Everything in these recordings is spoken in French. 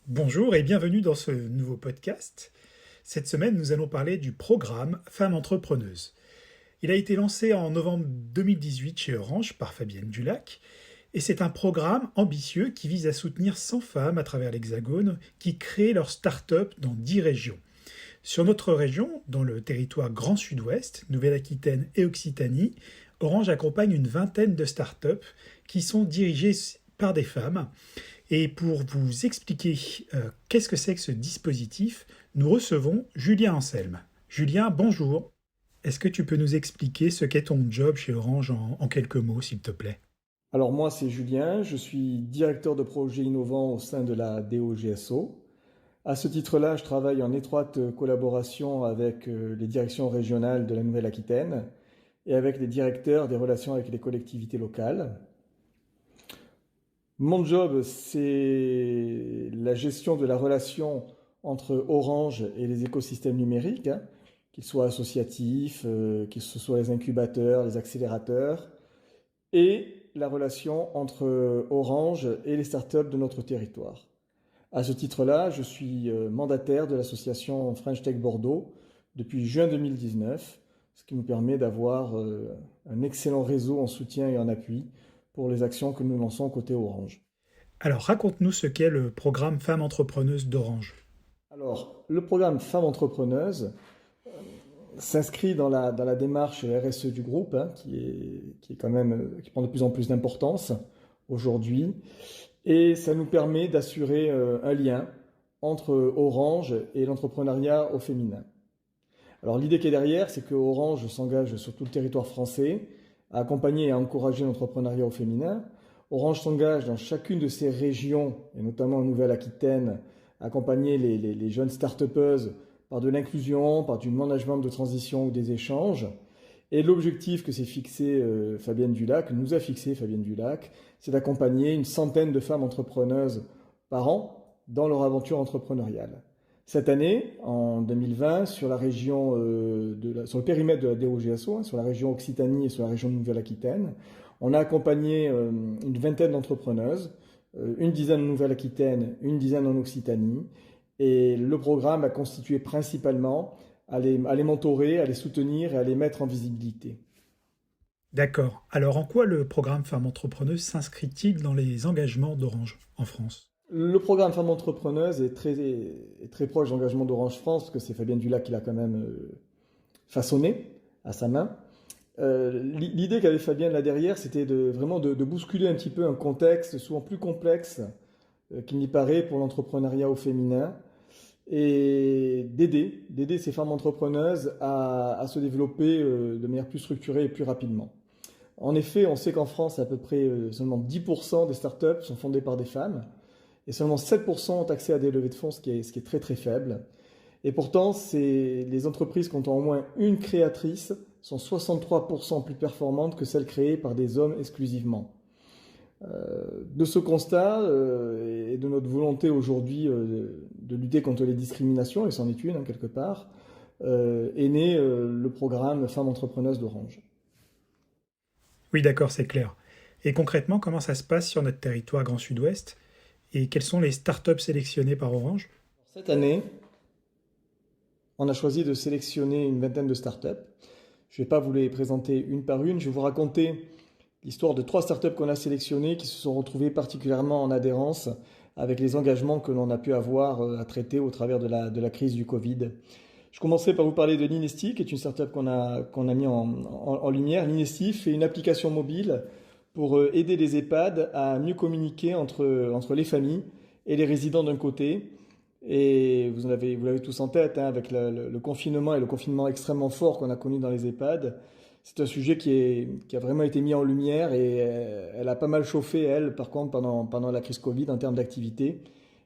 Bonjour et bienvenue dans ce nouveau podcast. Cette semaine, nous allons parler du programme Femmes entrepreneuses. Il a été lancé en novembre 2018 chez Orange par Fabienne Dulac et c'est un programme ambitieux qui vise à soutenir 100 femmes à travers l'Hexagone qui créent leur start-up dans 10 régions. Sur notre région, dans le territoire Grand Sud-Ouest, Nouvelle-Aquitaine et Occitanie, Orange accompagne une vingtaine de start-up qui sont dirigées par des femmes. Et pour vous expliquer qu'est-ce que c'est que ce dispositif, nous recevons Julien Anselme. Julien, bonjour. Est-ce que tu peux nous expliquer ce qu'est ton job chez Orange en quelques mots, s'il te plaît? Alors moi, c'est Julien, je suis directeur de projet innovant au sein de la DOGSO. À ce titre-là, je travaille en étroite collaboration avec les directions régionales de la Nouvelle-Aquitaine et avec les directeurs des relations avec les collectivités locales. Mon job, c'est la gestion de la relation entre Orange et les écosystèmes numériques, qu'ils soient associatifs, que ce soit les incubateurs, les accélérateurs, et la relation entre Orange et les startups de notre territoire. À ce titre-là, je suis mandataire de l'association French Tech Bordeaux depuis juin 2019, ce qui nous permet d'avoir un excellent réseau en soutien et en appui pour les actions que nous lançons côté Orange. Alors raconte-nous ce qu'est le programme Femmes entrepreneuses d'Orange. Alors, le programme Femmes entrepreneuses s'inscrit dans la démarche RSE du groupe, qui est quand même, qui prend de plus en plus d'importance aujourd'hui. Et ça nous permet d'assurer un lien entre Orange et l'entrepreneuriat au féminin. Alors l'idée qui est derrière, c'est que Orange s'engage sur tout le territoire français à accompagner et à encourager l'entrepreneuriat au féminin. Orange s'engage dans chacune de ses régions, et notamment en Nouvelle-Aquitaine, à accompagner les jeunes start-upeuses par de l'inclusion, par du management de transition ou des échanges. Et l'objectif que s'est fixé Fabienne Dulac, que nous a fixé Fabienne Dulac, c'est d'accompagner une centaine de femmes entrepreneuses par an dans leur aventure entrepreneuriale. Cette année, en 2020, sur la région, sur le périmètre de la DOGSO, sur la région Occitanie et sur la région de Nouvelle-Aquitaine, on a accompagné une vingtaine d'entrepreneuses, une dizaine en Nouvelle-Aquitaine, une dizaine en Occitanie, et le programme a constitué principalement à les mentorer, à les soutenir et à les mettre en visibilité. D'accord. Alors en quoi le programme Femmes entrepreneuses s'inscrit-il dans les engagements d'Orange en France? Le programme Femmes Entrepreneuses est très proche de l'engagement d'Orange France, parce que c'est Fabienne Dulac qui l'a quand même façonné à sa main. L'idée qu'avait Fabienne là derrière, c'était vraiment de bousculer un petit peu un contexte souvent plus complexe qu'il n'y paraît pour l'entrepreneuriat au féminin, et d'aider ces femmes entrepreneuses à se développer de manière plus structurée et plus rapidement. En effet, on sait qu'en France, à peu près seulement 10% des startups sont fondées par des femmes, et seulement 7% ont accès à des levées de fonds, ce qui est très très faible. Et pourtant, les entreprises comptant au moins une créatrice sont 63% plus performantes que celles créées par des hommes exclusivement. De ce constat et de notre volonté aujourd'hui de lutter contre les discriminations, et c'en est une quelque part, est né le programme Femmes entrepreneuses d'Orange. Oui, d'accord, c'est clair. Et concrètement, comment ça se passe sur notre territoire Grand Sud-Ouest? Et quelles sont les startups sélectionnées par Orange? Cette année, on a choisi de sélectionner une vingtaine de startups. Je ne vais pas vous les présenter une par une, je vais vous raconter l'histoire de 3 startups qu'on a sélectionnées qui se sont retrouvées particulièrement en adhérence avec les engagements que l'on a pu avoir à traiter au travers de la crise du Covid. Je commencerai par vous parler de Ninesti, qui est une startup qu'on a mis en lumière. Ninesti fait une application mobile pour aider les EHPAD à mieux communiquer entre les familles et les résidents d'un côté. Et vous l'avez tous en tête, avec le confinement et le confinement extrêmement fort qu'on a connu dans les EHPAD. C'est un sujet qui a vraiment été mis en lumière, et elle a pas mal chauffé, elle, par contre, pendant la crise Covid en termes d'activité.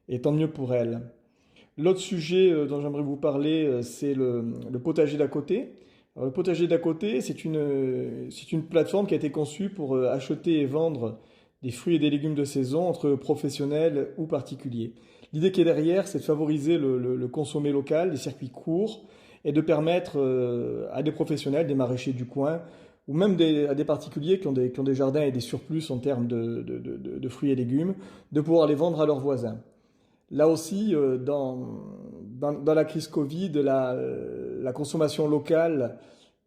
Et tant mieux pour elle. L'autre sujet dont j'aimerais vous parler, c'est le potager d'à côté. Alors, le potager d'à côté, c'est une plateforme qui a été conçue pour acheter et vendre des fruits et des légumes de saison entre professionnels ou particuliers. L'idée qui est derrière, c'est de favoriser le consommé local, les circuits courts, et de permettre à des professionnels, des maraîchers du coin, ou même à des particuliers qui ont des jardins et des surplus en termes de fruits et légumes, de pouvoir les vendre à leurs voisins. Là aussi, dans la crise Covid, la consommation locale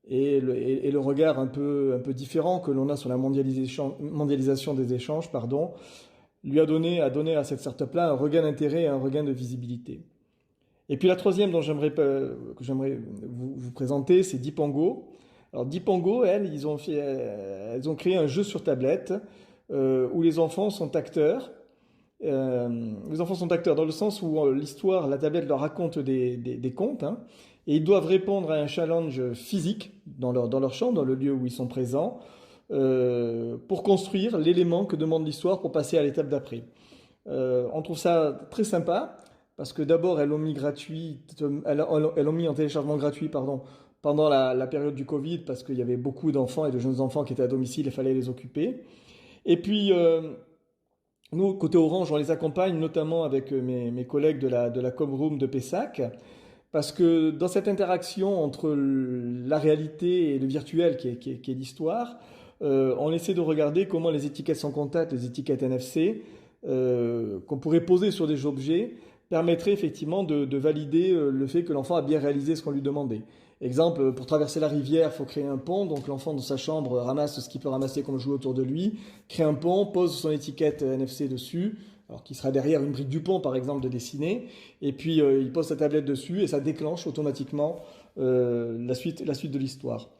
et le regard un peu différent que l'on a sur la mondialisation des échanges, pardon, a donné à cette startup-là un regain d'intérêt et un regain de visibilité. Et puis la troisième que j'aimerais vous présenter, c'est Dipango. Alors Dipango, elles ont créé un jeu sur tablette où les enfants sont acteurs. Les enfants sont acteurs dans le sens où l'histoire, la tablette leur raconte des contes, hein, et ils doivent répondre à un challenge physique dans leur chambre, dans le lieu où ils sont présents, pour construire l'élément que demande l'histoire pour passer à l'étape d'après. On trouve ça très sympa parce que d'abord elles l'ont mis elles l'ont mis en téléchargement gratuit, pardon, pendant la période du Covid parce qu'il y avait beaucoup d'enfants et de jeunes enfants qui étaient à domicile et il fallait les occuper. Et puis nous, côté Orange, on les accompagne notamment avec mes collègues de la Com Room de Pessac, parce que dans cette interaction entre la réalité et le virtuel qui est l'histoire, on essaie de regarder comment les étiquettes sans contact, les étiquettes NFC, qu'on pourrait poser sur des objets, permettraient effectivement de valider le fait que l'enfant a bien réalisé ce qu'on lui demandait. Exemple, pour traverser la rivière, il faut créer un pont, donc l'enfant dans sa chambre ramasse ce qu'il peut ramasser comme jouet autour de lui, crée un pont, pose son étiquette NFC dessus, alors qui sera derrière une brique du pont par exemple de dessiner, et puis il pose sa tablette dessus et ça déclenche automatiquement la suite de l'histoire.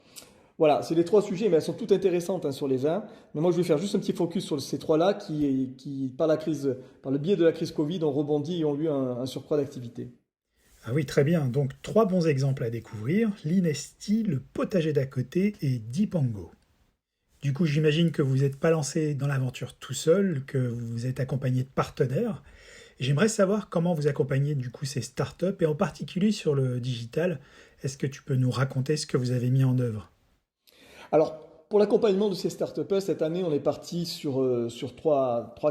Voilà, c'est les trois sujets, mais elles sont toutes intéressantes hein, sur les 20. Mais moi, je vais faire juste un petit focus sur ces trois-là qui par le biais de la crise Covid, ont rebondi et ont eu un surcroît d'activité. Ah oui, très bien. Donc, trois bons exemples à découvrir, l'Inesti, le potager d'à côté et Dipango. Du coup, j'imagine que vous n'êtes pas lancé dans l'aventure tout seul, que vous êtes accompagné de partenaires. J'aimerais savoir comment vous accompagnez du coup ces startups et en particulier sur le digital. Est-ce que tu peux nous raconter ce que vous avez mis en œuvre? Alors, pour l'accompagnement de ces startups, cette année, on est parti sur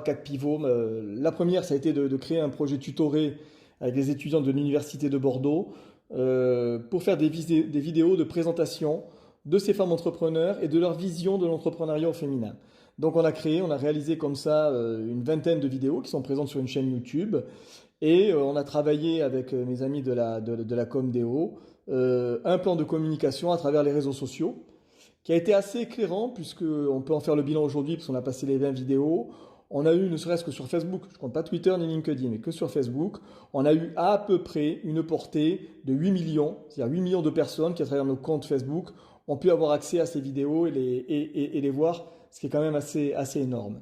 quatre pivots. La première, ça a été de créer un projet tutoré avec les étudiants de l'Université de Bordeaux pour faire des vidéos de présentation de ces femmes entrepreneurs et de leur vision de l'entrepreneuriat au féminin. Donc on a réalisé comme ça une vingtaine de vidéos qui sont présentes sur une chaîne YouTube et on a travaillé avec mes amis de la Comdeo un plan de communication à travers les réseaux sociaux qui a été assez éclairant puisqu'on peut en faire le bilan aujourd'hui parce qu'on a passé les 20 vidéos. On a eu, ne serait-ce que sur Facebook, je ne compte pas Twitter ni LinkedIn, mais que sur Facebook, on a eu à peu près une portée de 8 millions, c'est-à-dire 8 millions de personnes qui, à travers nos comptes Facebook, ont pu avoir accès à ces vidéos et les voir, ce qui est quand même assez énorme.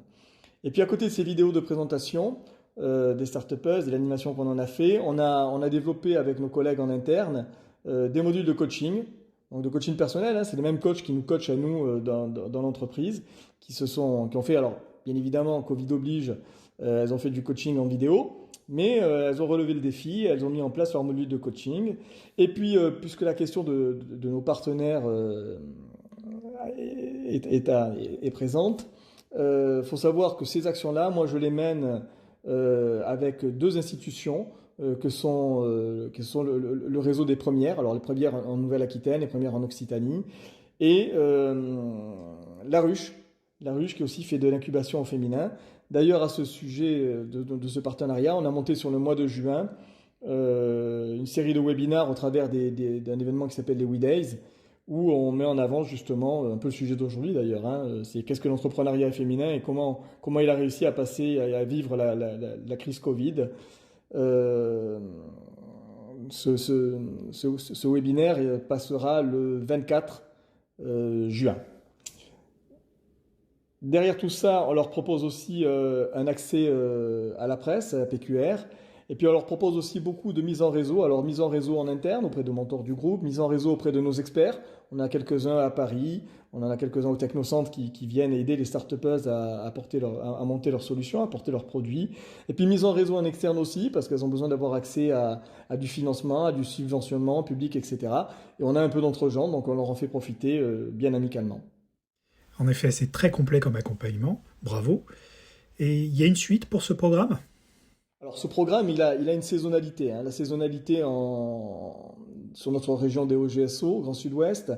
Et puis à côté de ces vidéos de présentation des start-upers, de l'animation qu'on en a fait, on a développé avec nos collègues en interne des modules de coaching, donc de coaching personnel, hein, c'est les mêmes coachs qui nous coachent à nous dans l'entreprise, qui ont fait, alors bien évidemment, Covid oblige, elles ont fait du coaching en vidéo, mais elles ont relevé le défi, elles ont mis en place leur module de coaching. Et puis, puisque la question de nos partenaires est présente, faut savoir que ces actions-là, moi je les mène avec deux institutions que sont le réseau des premières, alors les premières en Nouvelle-Aquitaine, les premières en Occitanie, et la ruche qui aussi fait de l'incubation au féminin. D'ailleurs, à ce sujet de ce partenariat, on a monté sur le mois de juin une série de webinars au travers d'un événement qui s'appelle les We Days, où on met en avant justement un peu le sujet d'aujourd'hui d'ailleurs. Hein, c'est qu'est-ce que l'entrepreneuriat féminin et comment il a réussi à passer, à vivre la crise Covid. Ce webinaire passera le 24 juin. Derrière tout ça, on leur propose aussi un accès à la presse, à la PQR. Et puis on leur propose aussi beaucoup de mise en réseau. Alors mise en réseau en interne auprès de mentors du groupe, mise en réseau auprès de nos experts. On a quelques-uns à Paris, on en a quelques-uns au Technocentre qui viennent aider les start-upers à monter leurs solutions, à porter leurs produits. Et puis mise en réseau en externe aussi, parce qu'elles ont besoin d'avoir accès à du financement, à du subventionnement public, etc. Et on a un peu d'entre-gens, donc on leur en fait profiter bien amicalement. En effet, c'est très complet comme accompagnement, bravo. Et il y a une suite pour ce programme? Alors ce programme, il a une saisonnalité. Hein. La saisonnalité sur notre région des OGSO, Grand Sud-Ouest,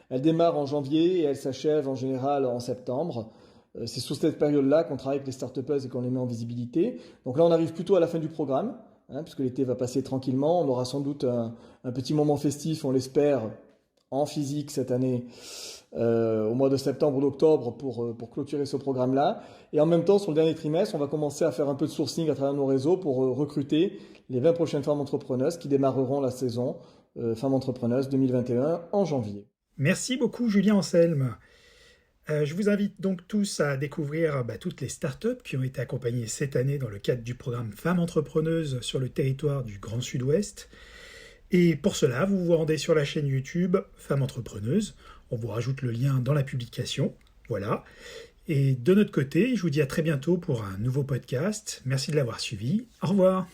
elle démarre en janvier et elle s'achève en général en septembre. C'est sur cette période-là qu'on travaille avec les start-upers et qu'on les met en visibilité. Donc là, on arrive plutôt à la fin du programme, puisque l'été va passer tranquillement. On aura sans doute un petit moment festif, on l'espère, en physique cette année, au mois de septembre ou d'octobre pour clôturer ce programme-là. Et en même temps, sur le dernier trimestre, on va commencer à faire un peu de sourcing à travers nos réseaux pour recruter les 20 prochaines femmes entrepreneuses qui démarreront la saison Femmes entrepreneuses 2021 en janvier. Merci beaucoup Julien Anselme. Je vous invite donc tous à découvrir toutes les startups qui ont été accompagnées cette année dans le cadre du programme Femmes entrepreneuses sur le territoire du Grand Sud-Ouest. Et pour cela, vous vous rendez sur la chaîne YouTube Femmes entrepreneuses. On vous rajoute le lien dans la publication. Voilà. Et de notre côté, je vous dis à très bientôt pour un nouveau podcast. Merci de l'avoir suivi. Au revoir.